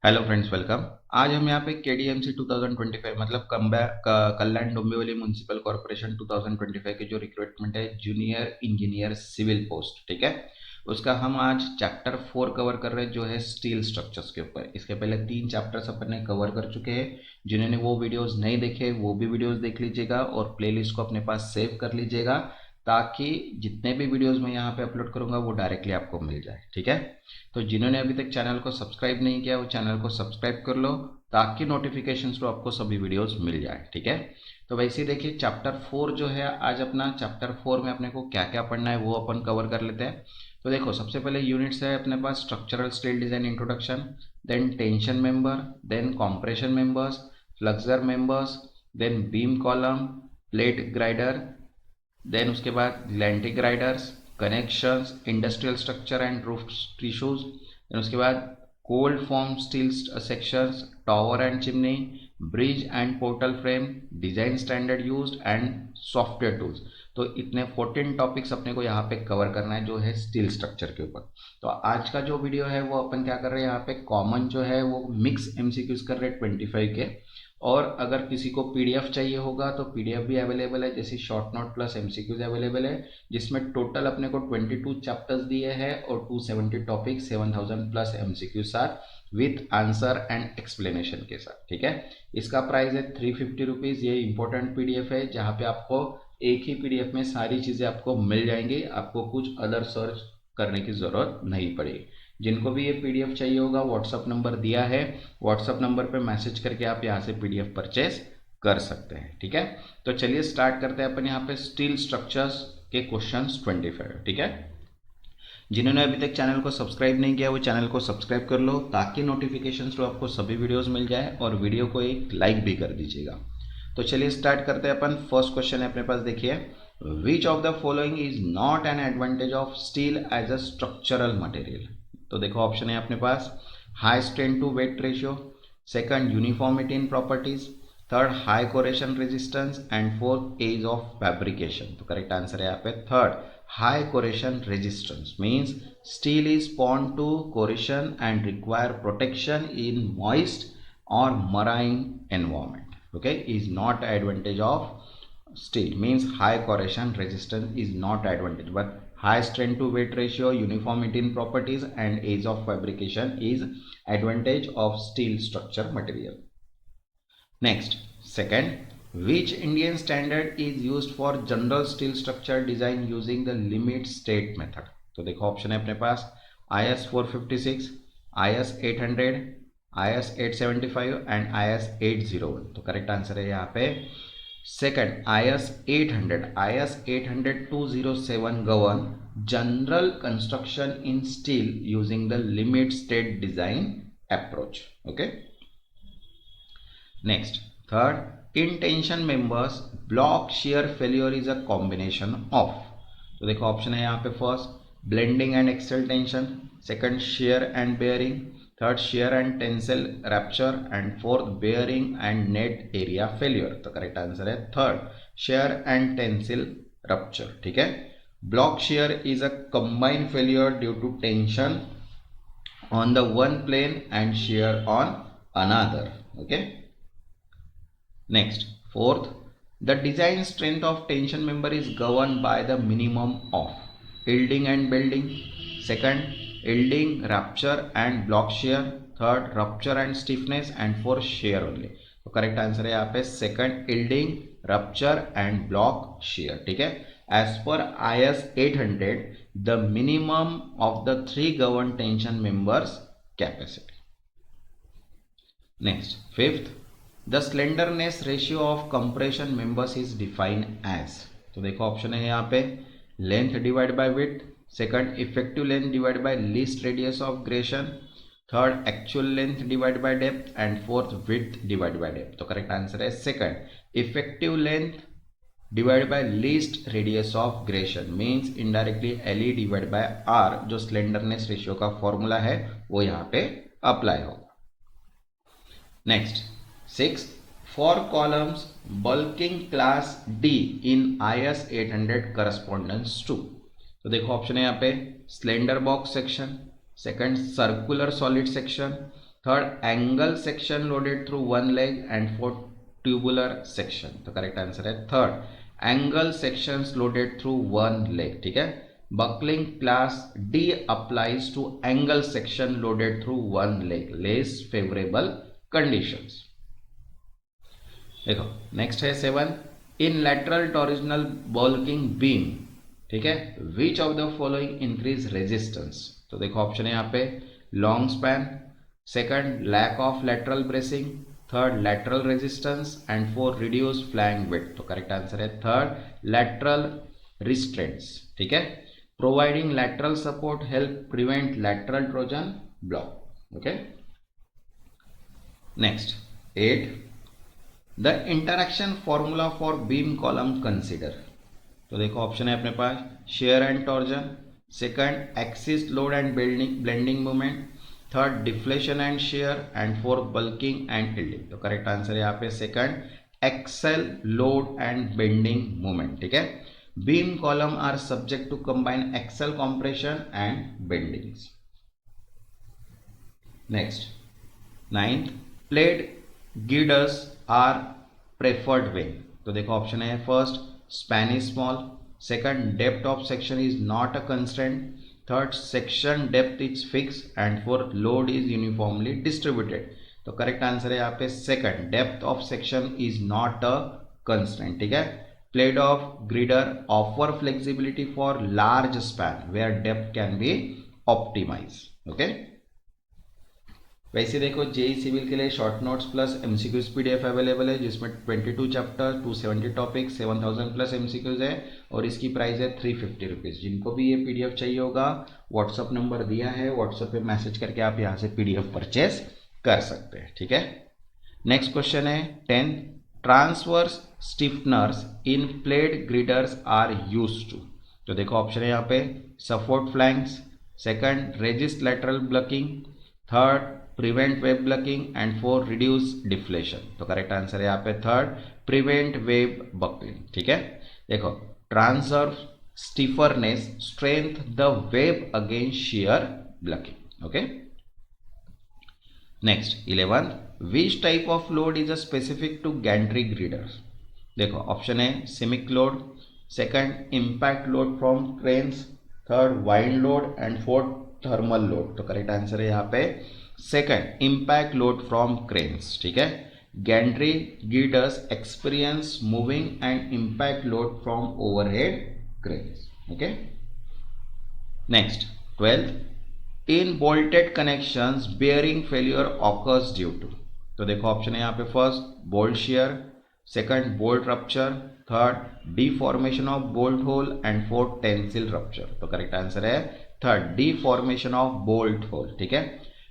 Hello friends, welcome. आज हम यहाँ पे केडीएमसी 2025 मतलब कल्याण डोंबिवली म्युनिसिपल कॉर्पोरेशन 2025 के जो रिक्रूटमेंट है जूनियर इंजीनियर सिविल पोस्ट, ठीक है, उसका हम आज चैप्टर 4 कवर कर रहे हैं जो है स्टील स्ट्रक्चर्स के ऊपर। इसके पहले 3 चैप्टर्स अपन ने कवर कर चुके हैं। जिन्होंने वो वीडियोस नहीं देखे वो भी वीडियोस देख लीजिएगा और प्लेलिस्ट को अपने पास सेव कर लीजिएगा, ताकि जितने भी वीडियोस मैं यहाँ पे अपलोड करूँगा वो डायरेक्टली आपको मिल जाए, ठीक है। तो जिन्होंने अभी तक चैनल को सब्सक्राइब नहीं किया वो चैनल को सब्सक्राइब कर लो, ताकि नोटिफिकेशन थ्रू आपको सभी वीडियोस मिल जाए, ठीक है। तो वैसे ही देखिए चैप्टर 4 जो है, आज अपना चैप्टर 4 में अपने को क्या क्या पढ़ना है वो अपन कवर कर लेते हैं। तो देखो सबसे पहले यूनिट्स है अपने पास structural steel design introduction, then tension member, then compression members, flexure members, then beam column, plate girder, then उसके बाद lattice girders, connections, industrial structure and roof trusses, then उसके बाद cold form steel sections, tower and chimney, bridge and portal frame, design standard used and software tools. तो इतने 14 topics अपने को यहाँ पे कवर करना है जो है स्टील स्ट्रक्चर के ऊपर। तो आज का जो वीडियो है वो अपन क्या कर रहे हैं, यहाँ पे कॉमन जो है वो मिक्स एमसीक्यूज कर रहे हैं 25 के। और अगर किसी को पीडीएफ चाहिए होगा तो पीडीएफ भी अवेलेबल है, जैसे short note plus MCQs available है, जिसमें टोटल अपने को 22 चैप्टर्स दिए हैं और 270 टॉपिक 7000 प्लस एमसीक्यू साथ विथ आंसर एंड एक्सप्लेनेशन के साथ, ठीक है। इसका प्राइस है 350 रुपीज़। ये इंपॉर्टेंट पीडीएफ है जहाँ पे आपको एक ही पीडीएफ में सारी चीज़ें आपको मिल जाएंगी, आपको कुछ अदर सर्च करने की ज़रूरत नहीं पड़ेगी। जिनको भी ये पीडीएफ चाहिए होगा व्हाट्सअप नंबर दिया है, व्हाट्सअप नंबर पे मैसेज करके आप यहाँ से पीडीएफ परचेज कर सकते हैं, ठीक है। तो चलिए स्टार्ट करते हैं अपन यहाँ पे स्टील स्ट्रक्चर्स के क्वेश्चंस 25, ठीक है। जिन्होंने अभी तक चैनल को सब्सक्राइब नहीं किया वो चैनल को सब्सक्राइब कर लो, ताकि नोटिफिकेशन थ्रू आपको सभी वीडियोस मिल जाए, और वीडियो को एक लाइक भी कर दीजिएगा। तो चलिए स्टार्ट करते हैं अपन। फर्स्ट क्वेश्चन है अपने पास, देखिए, which of the following is not an advantage of steel as a structural material. तो देखो ऑप्शन है अपने पास, high strength to weight ratio, second uniformity in properties, third high corrosion resistance and fourth ease of fabrication. तो correct answer है यहाँ पे third, high corrosion resistance, means steel is prone to corrosion and require protection in moist or marine environment. Okay, is not advantage of steel, means high corrosion resistance is not advantage, but high strength to weight ratio, uniformity in properties and age of fabrication is advantage of steel structure material. Next, second, which Indian standard is used for general steel structure design using the limit state method? तो देखो option है अपने पास, IS 456, IS 800, IS 875 and IS 801। तो correct answer है यहाँ पे second, IS 800। IS 800 207 govern general construction in steel using the limit state design approach. Okay. Next, third, in tension members block shear failure is a combination of। तो देखो option है यहाँ पे, first blending and axial tension, second shear and bearing, third shear and tensile rupture and fourth bearing and net area failure. तो correct answer है third, shear and tensile rupture, ठीक है। Block shear is a combined failure due to tension on the one plane and shear on another. Okay. Next, fourth, the design strength of tension member is governed by the minimum of yielding and bending, second yielding, rupture and block shear, third rupture and stiffness, and fourth shear only. तो correct answer है यहाँ पे second, yielding, rupture and block shear, ठीक है। As per IS 800, the minimum of the three governed tension members capacity. Next, fifth, the slenderness ratio of compression members is defined as। तो देखो option है यहाँ पे, length divide by width, second effective length divide by least radius of Grecian, third actual length divide by depth and fourth width divide by depth. तो correct answer है second, effective length divide by least radius of Grecian, means indirectly LE divide by R, जो slenderness ratio का formula है वो यहाँ पे apply होगा। Next, six, for columns bulking class D in IS 800 correspondence to. तो देखो ऑप्शन है यहाँ पे, slender box section, second circular solid section, third angle section loaded through one leg and fourth tubular section. तो correct answer है third angle sections loaded through one leg. ठीक है, buckling class D applies to angle section loaded through one leg, less favourable conditions. देखो next है 7, in lateral torsional buckling beam, ठीक है, which of the following increase resistance. तो देखो option है यहाँ पे long span, second lack of lateral bracing, third lateral resistance and fourth reduce flange width. तो करेक्ट आंसर है थर्ड लैटरल रिस्ट्रेंट्स। ठीक है, providing lateral support help prevent lateral torsion block. Okay, next 8, the interaction formula for beam column consider. तो देखो option है अपने पास shear and torsion, second axial load and bending movement, third deflection and shear and fourth buckling and yielding. तो correct answer है यहाँ पे second axial load and bending movement. ठीक है, beam column are subject to combine axial compression and bendings. Next 9th, plate girders are preferred way. तो देखो option है first span is small, second depth of section is not a constraint, third section depth is fixed and fourth load is uniformly distributed. तो correct answer है यहाँ पे second depth of section is not a constraint. ठीक है, plate of girder offer flexibility for large span where depth can be optimise. Okay, वैसे देखो JE civil के लिए short notes plus MCQs PDF available है जिसमें 22 चैप्टर 270 टॉपिक 7000 प्लस एमसीक्यूज है और इसकी प्राइस है 350 रुपीज़। जिनको भी ये पीडीएफ चाहिए होगा व्हाट्सअप नंबर दिया है, व्हाट्सअप पे मैसेज करके आप यहाँ से पीडीएफ परचेज कर सकते हैं। ठीक है, नेक्स्ट क्वेश्चन है 10, transverse stiffeners in plate girders are used to. तो देखो ऑप्शन है यहाँ पे support flanges, second resist lateral blocking, third prevent web blocking and four reduce deflection. तो करेक्ट आंसर है यहाँ पे थर्ड प्रिवेंट वेब बकलिंग। ठीक है, देखो transverse stiffness strength the web against shear blocking. Okay, next 11, which type of load is a specific to gantry girders. देखो option है seismic load, second impact load from cranes, third wind load and fourth thermal load. तो correct answer है यहाँ पे second impact load from cranes. ठीक है, gantry girders experience moving and impact load from overhead cranes. Okay, next 12, in bolted connections bearing failure occurs due to. तो देखो option है यहाँ पे first bolt shear, second bolt rupture, third deformation of bolt hole and fourth tensile rupture. तो correct answer है third deformation of bolt hole. ठीक है,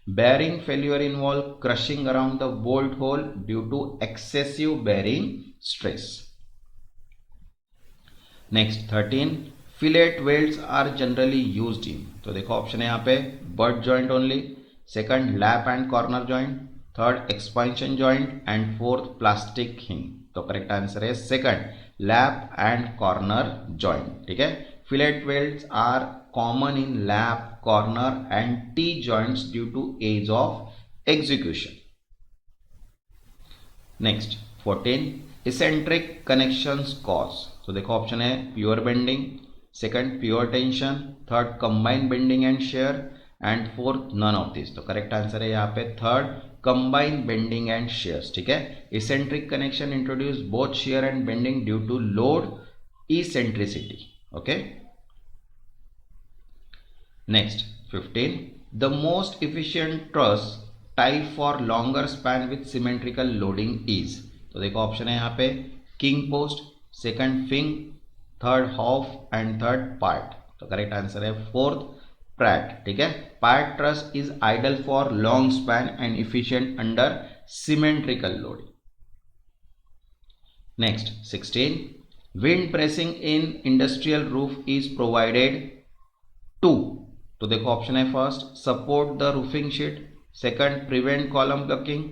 bearing failure involve crushing around the bolt hole due to excessive bearing stress. Next 13, fillet welds are generally used in। तो देखो option है यहाँ पे butt joint only, second lap and corner joint, third expansion joint and fourth plastic hinge। तो correct answer है second lap and corner joint। ठीक है, fillet welds are common in lap, corner and T joints due to ease of execution. Next 14, eccentric connections cause। तो देखो option है pure bending, second pure tension, third combined bending and shear and fourth none of this. तो correct answer है यहाँ पे third combined bending and shears. ठीक है, eccentric connection introduce both shear and bending due to load eccentricity. Okay, next 15, the most efficient truss type for longer span with symmetrical loading is। तो देखो option है यहाँ पे king post, second fink, third Howe and third Pratt. तो correct answer है fourth Pratt. ठीक है, Pratt truss is ideal for long span and efficient under symmetrical loading. Next 16, wind bracing in industrial roof is provided to. तो देखो option है first support the roofing sheet, second prevent column buckling,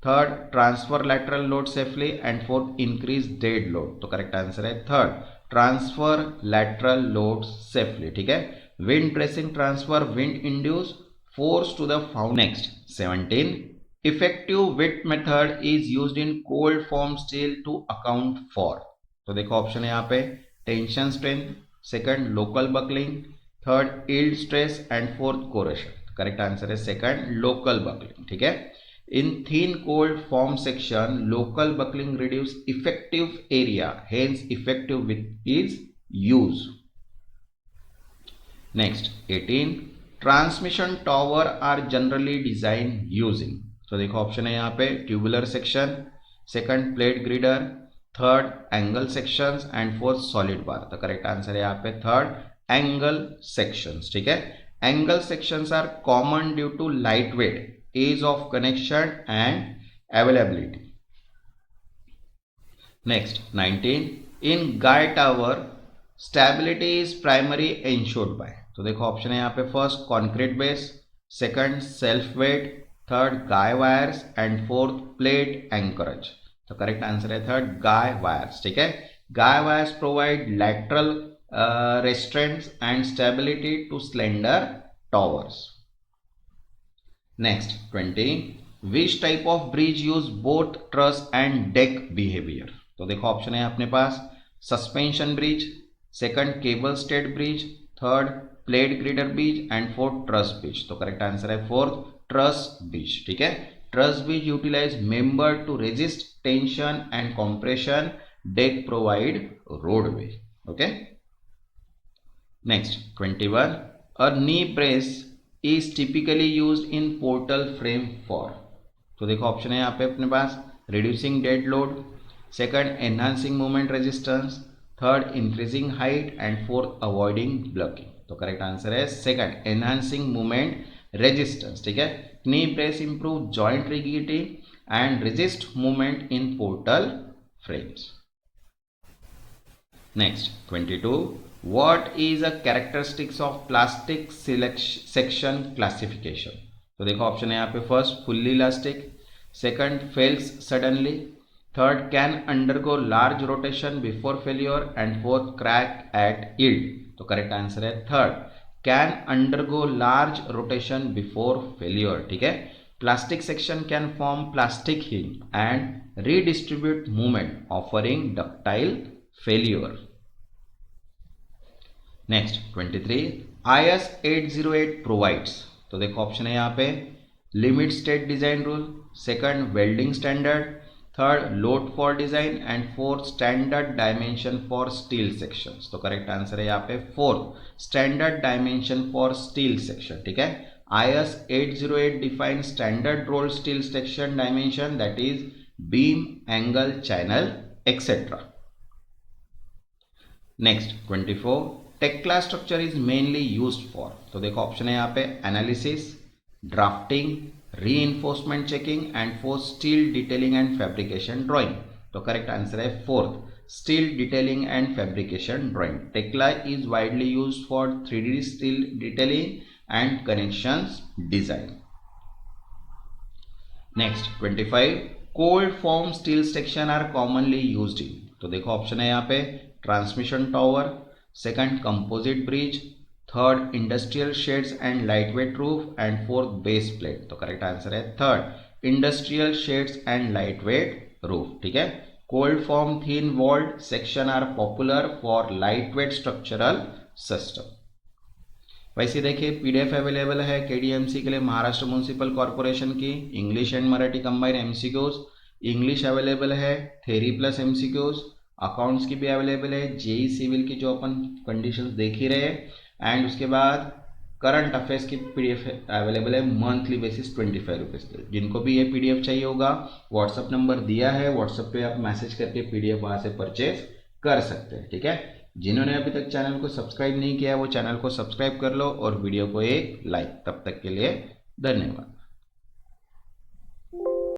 third transfer lateral load safely and fourth increase dead load. तो correct answer है third transfer lateral load safely. ठीक है, wind pressing transfer wind induce force to the foundation. Next, 17. Effective wet method is used in cold form steel to account for. तो देखो option है यहाँ पे tension strength, second local buckling, third yield stress and fourth corrosion. Correct answer है second local buckling. ठीक है. In thin cold form section, local buckling reduce effective area, hence effective width is used. Next, 18. Transmission tower are generally designed using. तो देखो option है यहाँ पे tubular section, second plate girder, third angle sections and fourth solid bar. तो correct answer है यहाँ पे third angle sections. ठीक है. Angle sections are common due to light weight, ease of connection and availability. Next, 19. In guy tower, stability is primary ensured by. तो देखो option है यहाँ पे first concrete base, second self weight, third guy wires and fourth plate anchorage. तो correct answer है third guy wires. ठीक है. Guy wires provide lateral restraints and stability to slender towers. Next, 20. Which type of bridge use both truss and deck behavior? तो देखो option है अपने पास suspension bridge, second cable stayed bridge, third plate girder bridge and fourth truss bridge. तो correct answer है fourth truss bridge. ठीक है. Truss bridge utilise member to resist tension and compression, deck provide roadway. Okay. Next, 21. A knee brace is typically used in portal frame for. तो देखो option है यहाँ पे अपने पास reducing dead load, second enhancing moment resistance, third increasing height and fourth avoiding blocking. तो correct answer है second enhancing moment resistance. ठीक है. knee brace improve joint rigidity and resist movement in portal frames. Next, 22. What is a characteristics of plastic section classification? तो देखो option है यहाँ पे first fully elastic, second fails suddenly, third can undergo large rotation before failure and fourth crack at yield. तो correct answer है third can undergo large rotation before failure. ठीक है. Plastic section can form plastic हिल and redistribute moment offering ductile failure. Next, 23. IS 808 provides. तो देखो option है यहाँ पे limit state design rule, second welding standard, third load for design and fourth standard dimension for steel sections. तो correct answer है यहाँ पे fourth standard dimension for steel section. ठीक है. IS 808 define standard role steel section dimension that is beam, angle, channel etcetera. Next, 24. Tekla structure is mainly used for. तो देखो option है यहाँ पे analysis, drafting, reinforcement checking and fourth steel detailing and fabrication drawing. तो correct answer है fourth steel detailing and fabrication drawing. Tekla is widely used for 3D steel detailing and connections design. Next, 25. Cold form steel section are commonly used in. तो देखो option है यहाँ पे transmission tower, second composite bridge, third industrial sheds and lightweight roof and fourth base plate. तो correct answer है third industrial sheds and lightweight roof. ठीक है. Cold form thin walled section are popular for lightweight structural system. वैसे देखिए PDF available है KDMC के लिए Maharashtra municipal corporation की, English and Marathi combine MCQs. English available है, थेरी प्लस एमसीक्यूज, अकाउंट्स की भी अवेलेबल है, जेई सिविल की जो अपन कंडीशंस देख ही रहे हैं, एंड उसके बाद करंट अफेयर्स की पीडीएफ अवेलेबल है मंथली बेसिस 25 रुपीज़ के. जिनको भी ये पीडीएफ चाहिए होगा व्हाट्सअप नंबर दिया है, व्हाट्सअप पे आप मैसेज करके पीडीएफ वहाँ से परचेज कर सकते हैं. ठीक है. जिन्होंने अभी तक चैनल को सब्सक्राइब नहीं किया वो चैनल को सब्सक्राइब कर लो और वीडियो को एक लाइक. तब तक के लिए धन्यवाद.